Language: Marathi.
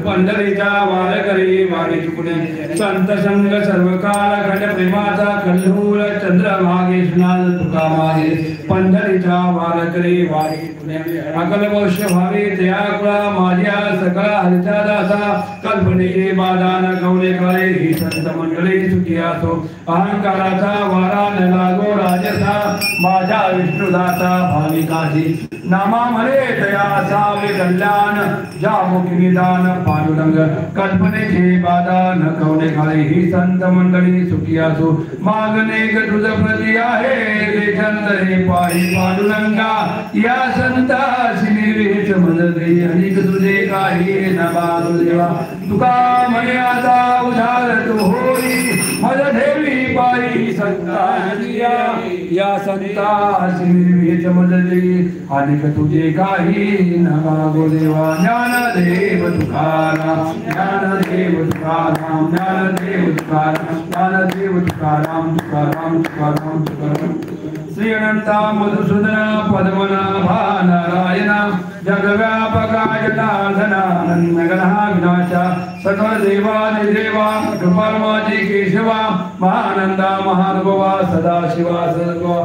पंढरीचा वारकरी वारी चुकणे संत संग सर्व काळ खंड प्रेमाचा कल्लूर चंद्रभागे स्नान तुका मागे पंढरीचा वारकरी वारी चुकणे अकल वैश्य भावी दयाकुळा माझ्या सकळा हरिचा दासा कल्पनेचे बादान कवले करे ही संत मंडळी सुखी असो अहंकाराचा वारा न लागो राजसा माझ्या विष्णुदासा भाविकाची नामा मरे दया सावे कल्याण जा मुखी निदान पांडुरंग कल्पनेचे बाधा न कवले खाले ही संत मंडळी सुखी असो मागणे तुझ प्रती आहे ते छंद हे पाही पांडुरंगा या संतासी निर्वेश मदते अनेक तुझे काही न बाजू देवा तुका म्हणे आता उधार तू होई मद ठेवी पाही संतानिया या संतासी निर्वेश मदते अनेक तुझे काही न बाजू देवा ज्ञानदेव तुकाराम ज्ञानदेव तुकाराम ज्ञानदेव तुकाराम ज्ञानदेव तुकाराम तुकाराम तुकाराम तुकाराम श्री अनंता मधुसूदना पद्मनाभा नारायणा जगव्यापका जनार्दना नंदगणा विनाशा सकल देवानि देवा कृपाल माझी केशवा महानंदा महानुभवा सदाशिवा सद्गुवा